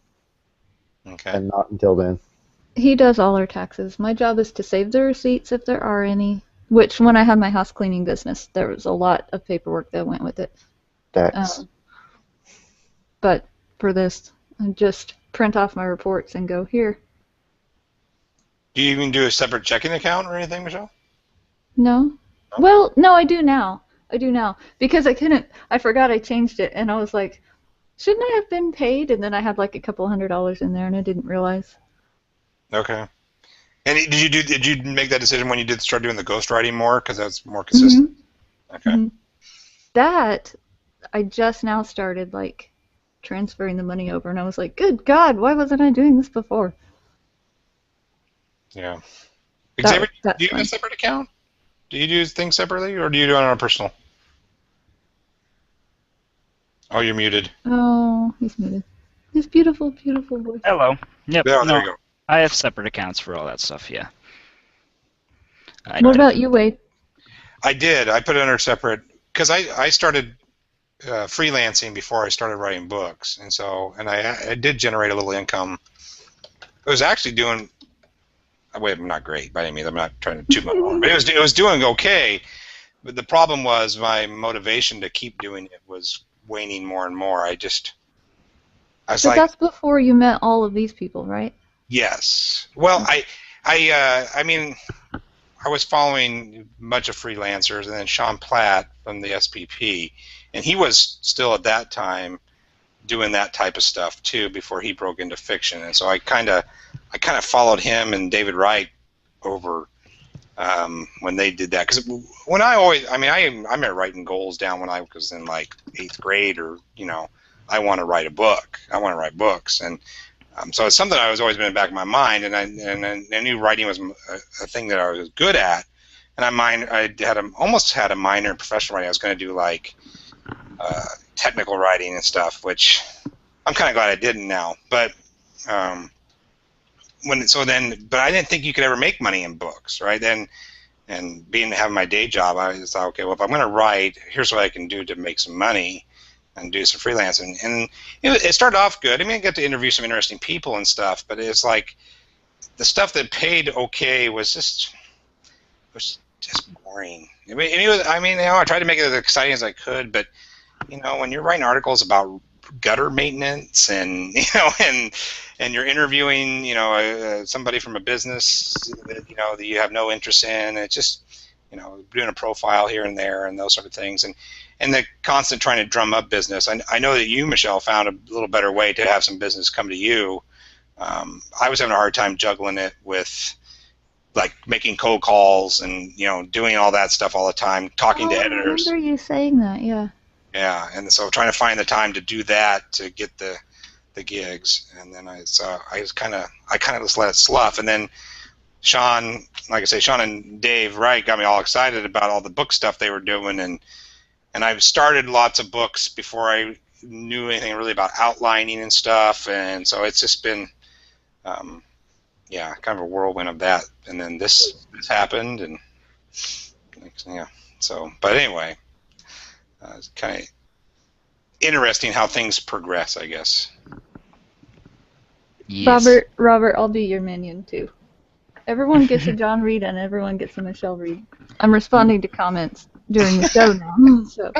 Okay. and not until then. He does all our taxes. My job is to save the receipts if there are any. Which, when I had my house cleaning business, there was a lot of paperwork that went with it. Tax. But for this, I just print off my reports and go here. Do you even do a separate checking account or anything, Michelle? No. Well, no, I do now. I do now because I couldn't. I forgot I changed it, and I was like, shouldn't I have been paid? And then I had like a couple $100 in there, and I didn't realize. Okay. And did you make that decision when you did start doing the ghostwriting more because that's more consistent? Okay. Mhm. That I just now started like transferring the money over, and I was like, good God, why wasn't I doing this before? Yeah. That- Xavier, that's do you have fun. a separate account? Do you do things separately, or do you do it on a personal? Oh, you're muted. Oh, he's muted. His beautiful, beautiful voice. Hello. Yep. There No, you go. I have separate accounts for all that stuff. Yeah. I What did. about you, Wade? I did. I put it under separate because I started freelancing before I started writing books, and so I did generate a little income. I was actually doing. Wait, I'm not great by any means. I'm not trying to toot my horn, but it was doing okay. But the problem was my motivation to keep doing it was waning more and more. I was But like, that's before you met all of these people, right? yes. Well, I mean, I was following much of freelancers, and then Sean Platt from the SPP, and he was still at that time doing that type of stuff too before he broke into fiction, and so I kind of followed him and David Wright over when they did that because when I remember writing goals down when I was in like 8th grade, or I want to write a book, I want to write books, and so it's something I was always been in the back of my mind, and I knew writing was a thing that I was good at, and I almost had a minor in professional writing. I was going to do like technical writing and stuff, which I'm kind of glad I didn't now. But but I didn't think you could ever make money in books, right? Then, and having my day job, I just thought, okay, well, if I'm going to write, here's what I can do to make some money and do some freelancing. And it started off good. I mean, I got to interview some interesting people and stuff, but it's like the stuff that paid okay was just boring. I tried to make it as exciting as I could, but when you're writing articles about gutter maintenance and and you're interviewing somebody from a business that that you have no interest in, it's just doing a profile here and there and those sort of things, and the constant trying to drum up business. I know that you, Michelle, found a little better way to have some business come to you. I was having a hard time juggling it with like making cold calls and doing all that stuff all the time, talking to editors. I remember you saying that, yeah. Yeah, and so trying to find the time to do that to get the gigs, and then I just kind of just let it slough, and then Sean and Dave Wright got me all excited about all the book stuff they were doing, and I've started lots of books before I knew anything really about outlining and stuff, and so it's just been kind of a whirlwind of that, and then this happened, and but anyway. It's kind of interesting how things progress, I guess. Yes. Robert, I'll be your minion too. Everyone gets a John Reed and everyone gets a Michelle Reed. I'm responding to comments during the show now. So.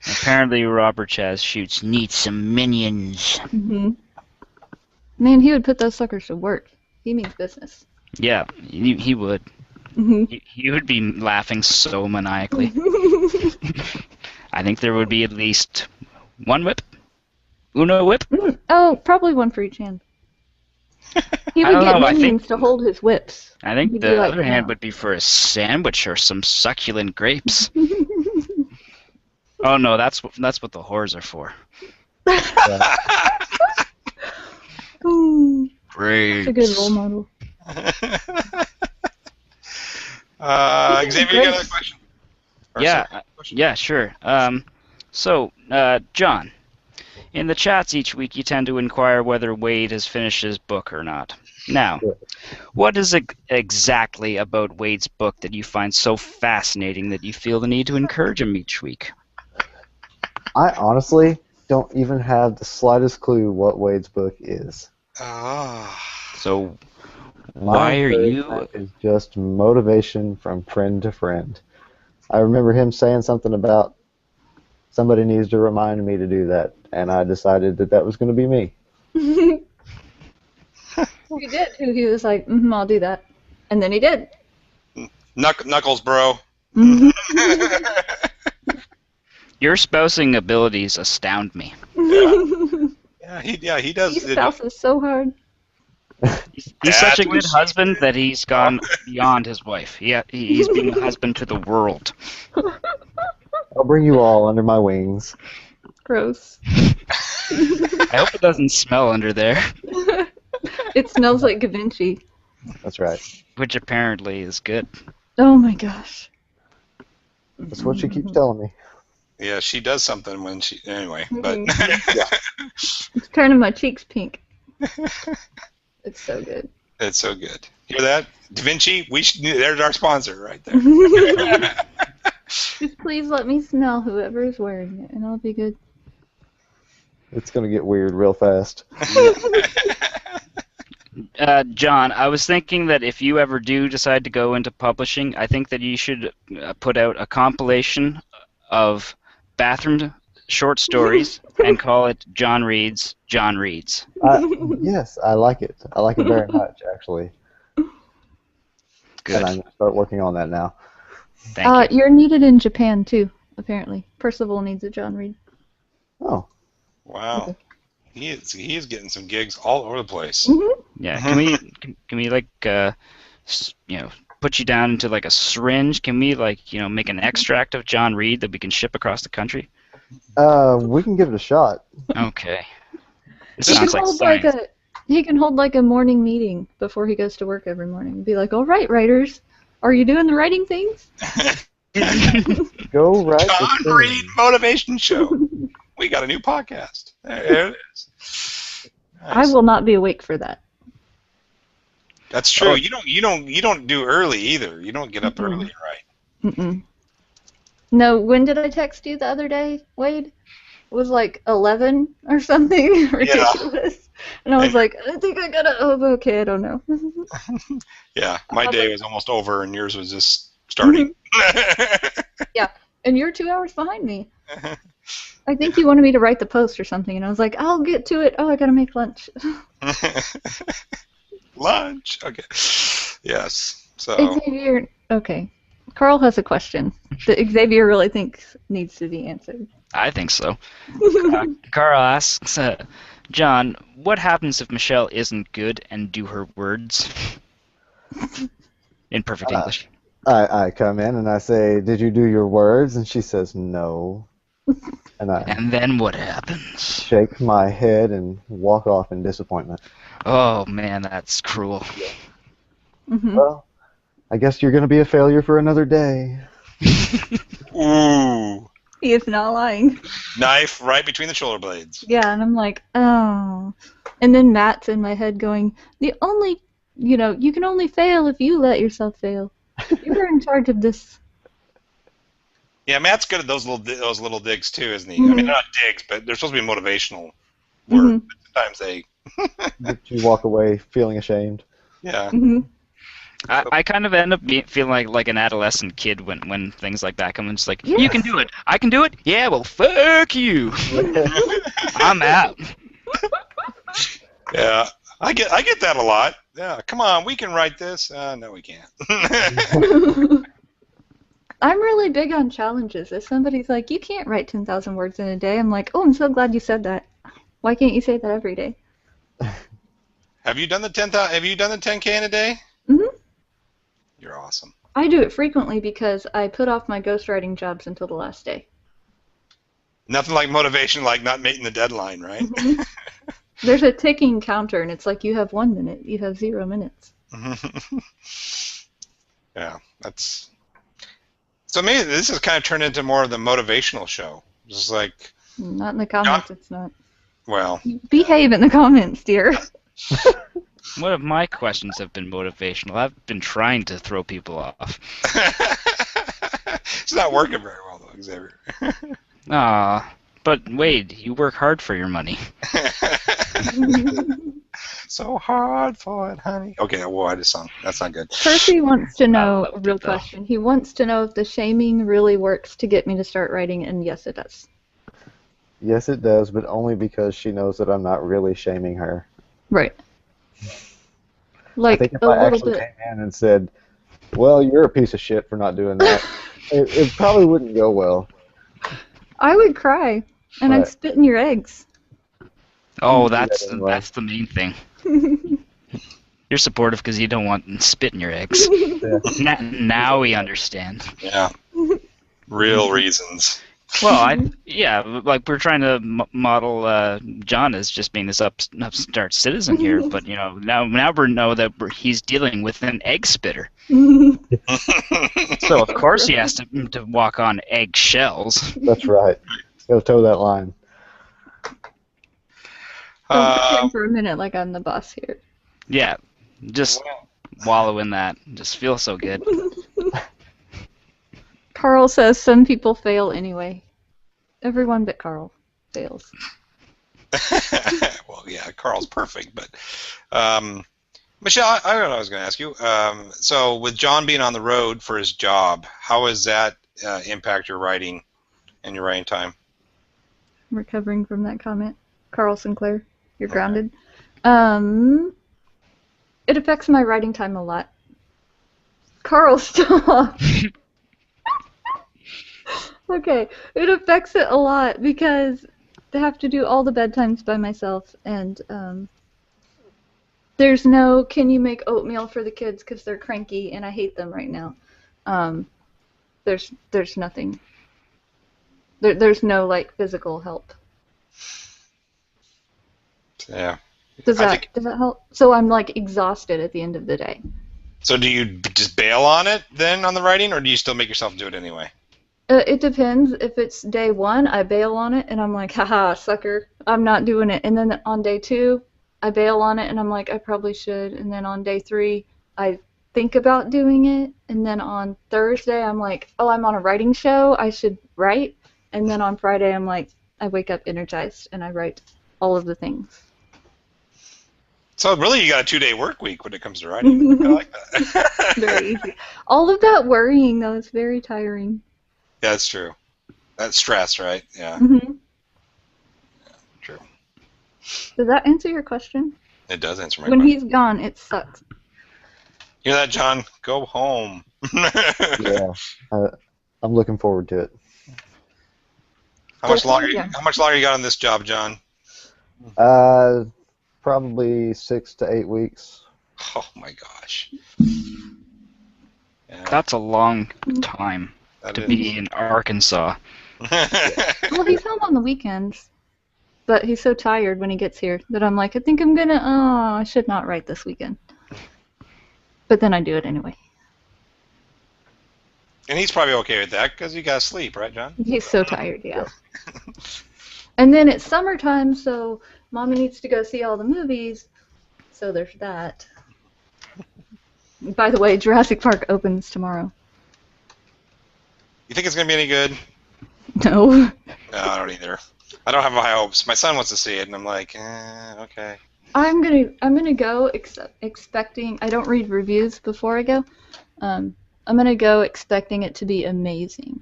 Apparently, Robert Chaz shoots needs some minions. Mm-hmm. Man, he would put those suckers to work. He means business. Yeah, he would. Mm-hmm. He would be laughing so maniacally. I think there would be at least one whip. Uno whip? Oh, probably one for each hand. He I would don't get know, I minions think- to hold his whips. I think He'd be the like, other hand "No." would be for a sandwich or some succulent grapes. Oh no, that's what the whores are for. Ooh, Grapes. that's a good role model. Xavier, you got another question? Or Yeah, sorry, question? yeah, sure. So, John, in the chats each week, you tend to inquire whether Wade has finished his book or not. Now, Yeah. what is it exactly about Wade's book that you find so fascinating that you feel the need to encourage him each week? I honestly don't even have the slightest clue what Wade's book is. Oh. So, My why are you? encouragement is just motivation from friend to friend. I remember him saying something about somebody needs to remind me to do that, and I decided that was going to be me. He did. He was like, I'll do that. And then he did. Knuckles, bro. Mhm. Your spousing abilities astound me. Yeah, he does. He spouses so hard. He's such a That's good what she husband that he's gone beyond his wife. He's being a husband to the world. I'll bring you all under my wings. Gross. I hope it doesn't smell under there, It smells like Da Vinci. That's right. which apparently is good. Oh my gosh. That's what she keeps telling me. Yeah, she does something when she. Anyway, but. It's turning my cheeks pink. It's so good. It's so good. Hear that? Da Vinci, there's our sponsor right there. Just please let me smell whoever is wearing it, and I'll be good. It's going to get weird real fast. John, I was thinking that if you ever do decide to go into publishing, I think that you should put out a compilation of bathroom short stories and call it John Reads. Yes, I like it. I like it very much, actually. Good. And I'm going to start working on that now. Thank you. You're needed in Japan too, apparently. Percival needs a John Reed. Oh, Wow. He is getting some gigs all over the place. Yeah. Can we like put you down into like a syringe? Can we like make an extract of John Reed that we can ship across the country? we can give it a shot. Okay. This He can sounds like hold science. he can hold like a morning meeting before he goes to work every morning. Be like, "All right, writers, are you doing the writing things?" Go right. John Reed Motivation Show. We got a new podcast. There it is. I will not be awake for that. That's true. You don't do early either. You don't get up early, right? Mm-mm. No, when did I text you the other day, Wade? It was like 11 or something ridiculous. And I was like, I think I gotta. Oh, okay, I don't know. Yeah, my day was almost over, and yours was just starting. And you're 2 hours behind me. I think you wanted me to write the post or something, and I was like, I'll get to it. Oh, I gotta make lunch. Lunch. Okay. Yes. So. Xavier, okay. Carl has a question that Xavier really thinks needs to be answered. I think so. Carl asks, John, what happens if Michelle isn't good and do her words? In perfect English. I come in and I say, "Did you do your words?" And she says, "No." And I And then what happens? shake my head and walk off in disappointment. Oh man, that's cruel. Mm-hmm. Well, I guess you're going to be a failure for another day. Ooh. He is not lying. Knife right between the shoulder blades. Yeah, and I'm like, oh. And then Matt's in my head going, you can only fail if you let yourself fail. You're in charge of this. Yeah, Matt's good at those little digs too, isn't he? Mm-hmm. I mean, they're not digs, but they're supposed to be motivational words. Mm-hmm. Sometimes they. But you walk away feeling ashamed. Yeah. Mm-hmm. I kind of end up feeling like an adolescent kid when things like that come. And it's like, Yes. You can do it. I can do it. Yeah, well, fuck you. I'm out. Yeah. I get that a lot. Yeah. Come on, we can write this. No, we can't. I'm really big on challenges. If somebody's like, you can't write 10,000 words in a day, I'm like, oh, I'm so glad you said that. Why can't you say that every day? Have you done the 10,000? Have you done the 10K in a day? Mhm. You're awesome. I do it frequently because I put off my ghostwriting jobs until the last day. Nothing like motivation, like not making the deadline, right? Mhm. There's a ticking counter, and it's like you have 1 minute, you have 0 minutes. Yeah, that's. So maybe this has kind of turned into more of the motivational show. Just like, Not in the comments, it's not. well, Behave in the comments, dear. One of my questions have been motivational. I've been trying to throw people off. it's not working very well though, Xavier. Ah, but Wade, you work hard for your money. So hard for it, honey. Okay, well, I just sung. That's not good. Percy wants to know a loved real it, though. question. He wants to know if the shaming really works to get me to start writing, and yes, it does. Yes, it does, but only because she knows that I'm not really shaming her. Right. I Like think if a I little actually bit. came in and said, well, you're a piece of shit for not doing that, it probably wouldn't go well. I would cry, and I'd Right. spit in your eggs. Oh, You do that that's anyway. the main thing. You're supportive because you don't want spit in your eggs. Yeah. Now we understand. Yeah. Real reasons. Well, yeah, like we're trying to model John as just being this upstart citizen here, but now we know that he's dealing with an egg spitter. So of course he has to walk on eggshells. That's right. Gotta toe that line. Don't pretend for a minute like I'm the boss here. Yeah, just wallow in that. Just feel so good. Carl says some people fail anyway. Everyone but Carl fails. Well, yeah, Carl's perfect, but Michelle, I don't know what I was going to ask you. So with John being on the road for his job, how does that impact your writing and your writing time? I'm recovering from that comment. Carl Sinclair, you're Okay. grounded. It affects my writing time a lot. Carl, stop. Okay, it affects it a lot because I have to do all the bedtimes by myself, and there's no can you make oatmeal for the kids because they're cranky and I hate them right now. There's nothing. There's no like physical help. Yeah. Does I that think- does that help? So I'm like exhausted at the end of the day. So do you just bail on it then on the writing, or do you still make yourself do it anyway? It depends. If it's day one, I bail on it and I'm like, haha, sucker, I'm not doing it. And then on day two, I bail on it and I'm like, I probably should. And then on day three, I think about doing it. And then on Thursday, I'm like, oh, I'm on a writing show, I should write. And then on Friday, I'm like, I wake up energized and I write all of the things. So really, you got a 2-day work week when it comes to writing. I like that. Very easy. All of that worrying, though, is very tiring. Yeah, that's true. That's stress, right? Yeah, Mm-hmm. true. Does that answer your question? It does answer my When question. he's gone, it sucks. Hear that, John? Go home. Yeah. I'm looking forward to it. How much longer? Yeah. How much longer you got on this job, John? Probably 6 to 8 weeks. Oh my gosh. Yeah, That's a long time that to is. be in Arkansas. Well, he's home on the weekends, but he's so tired when he gets here that I'm like, I think I'm gonna, I should not write this weekend. But then I do it anyway. And he's probably okay with that because you got to sleep, right, John? He's so tired, yeah. And then it's summertime, so Mommy needs to go see all the movies, so there's that. By the way, Jurassic Park opens tomorrow. You think it's gonna be any good? No. No, I don't either. I don't have high hopes. My son wants to see it, and I'm like, okay. I'm gonna go expecting. I don't read reviews before I go. I'm gonna go expecting it to be amazing.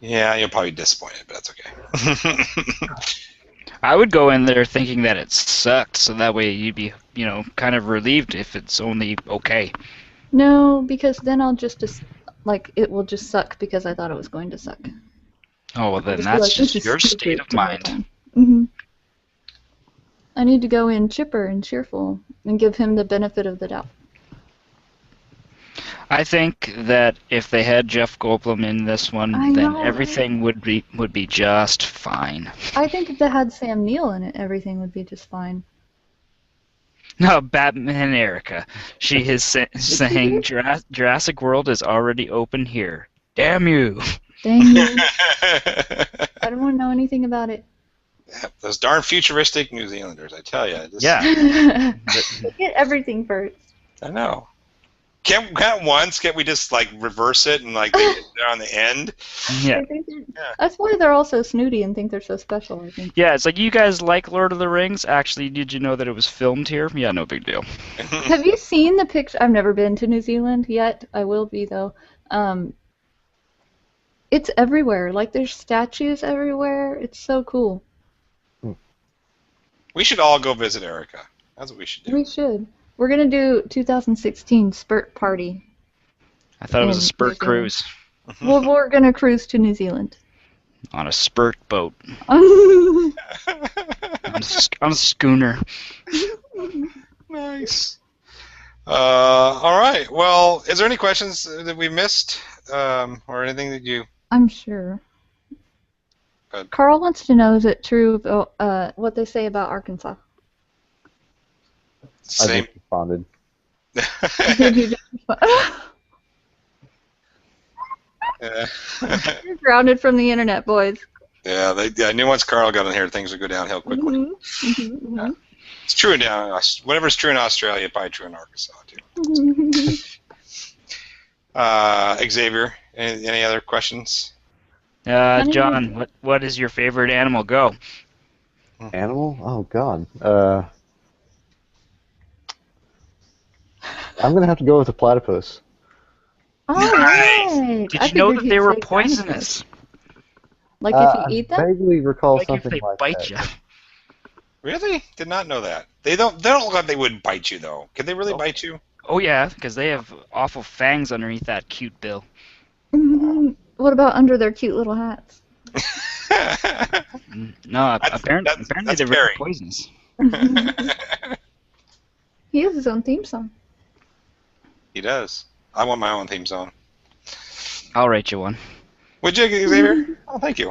Yeah, you'll probably be disappointed, but that's okay. I would go in there thinking that it sucked, so that way you'd be, kind of relieved if it's only okay. No, because then I'll just it will just suck because I thought it was going to suck. Oh, well, then Just be that's like, "This just is your stupid," state of the whole mind. time. Hmm. I need to go in chipper and cheerful and give him the benefit of the doubt. I think that if they had Jeff Goldblum in this one, I then know, everything would be just fine. I think if they had Sam Neill in it, everything would be just fine. No, Batman Erica. She is saying Jurassic World is already open here. Damn you. Dang you. I don't want to know anything about it. Yeah, those darn futuristic New Zealanders, I tell you. Yeah. Get everything first. I know. Can't we just like reverse it and like they're on the end? Yeah. That's why they're all so snooty and think they're so special, I think. Yeah, it's like, you guys like Lord of the Rings? Actually, did you know that it was filmed here? Yeah, no big deal. Have you seen the picture? I've never been to New Zealand yet. I will be, though. It's everywhere. Like, there's statues everywhere. It's so cool. We should all go visit Erica. That's what we should do. We should. We're going to do 2016 Spurt Party. I thought it was a In spurt New Zealand. cruise Well, we're going to cruise to New Zealand. on a spurt boat. Oh, On a schooner. Nice. All right. Well, is there any questions that we missed, or anything that you? I'm sure. Good. Carl wants to know, is it true what they say about Arkansas? I Same. just responded. Did you just Yeah. You're grounded from the internet, boys. Yeah. I knew once Carl got in here, things would go downhill quickly. Mm-hmm. Mm-hmm. It's true whatever's true in Australia, probably true in Arkansas too. Xavier, any other questions? John, what is your favorite animal? Go. Animal? Oh, God. I'm going to have to go with a platypus. All Nice. right. Did I you know figured that they you'd were say poisonous? dinosaurs. Like if you I eat them? vaguely recall Like if something they like bite that. you. Really? Did not know that. They don't look like they would bite you though. Can they really bite you? Oh yeah, because they have awful fangs underneath that cute bill. Mhm. What about under their cute little hats? No, That's- apparently that's they're very Barry. poisonous. He has his own theme song. He does. I want my own theme song. I'll write you one. Would you, Xavier? Oh, thank you.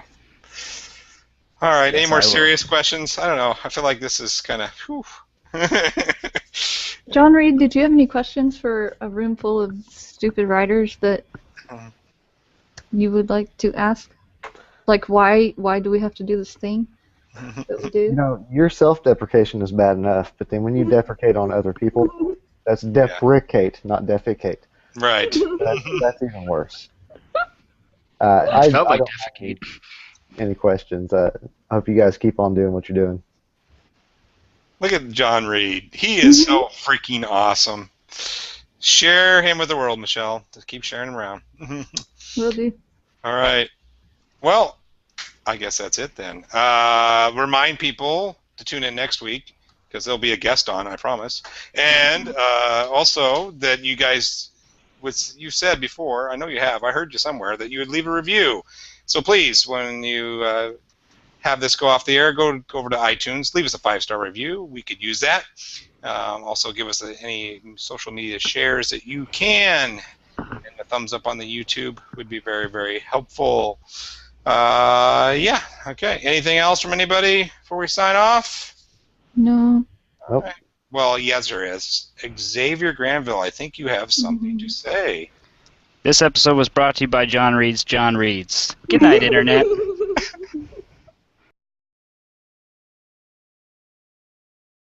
All right. Any Yes, more I will. serious questions? I don't know. I feel like this is kind of. John Reed, did you have any questions for a room full of stupid writers that you would like to ask? Like why do we have to do this thing that we do? You know, your self-deprecation is bad enough, but then when you deprecate on other people, that's deprecate, not defecate. Right. That's even worse. I felt like don't defecate. have any questions. I hope you guys keep on doing what you're doing. Look at John Reed. He is so freaking awesome. Share him with the world, Michelle. Just keep sharing him around. Will do. All right. Well, I guess that's it then. Remind people to tune in next week because there'll be a guest on, I promise. And also that you guys, you said before, I know you have, I heard you somewhere, that you would leave a review. So please, when you have this go off the air, go over to iTunes, leave us a 5-star review. We could use that. Also give us any social media shares that you can. And a thumbs up on the YouTube would be very, very helpful. Yeah, okay. Anything else from anybody before we sign off? No. Nope. Right. Well, yes, there is. Xavier Granville, I think you have something to say. This episode was brought to you by John Reed's John Reed's. Good night, Internet.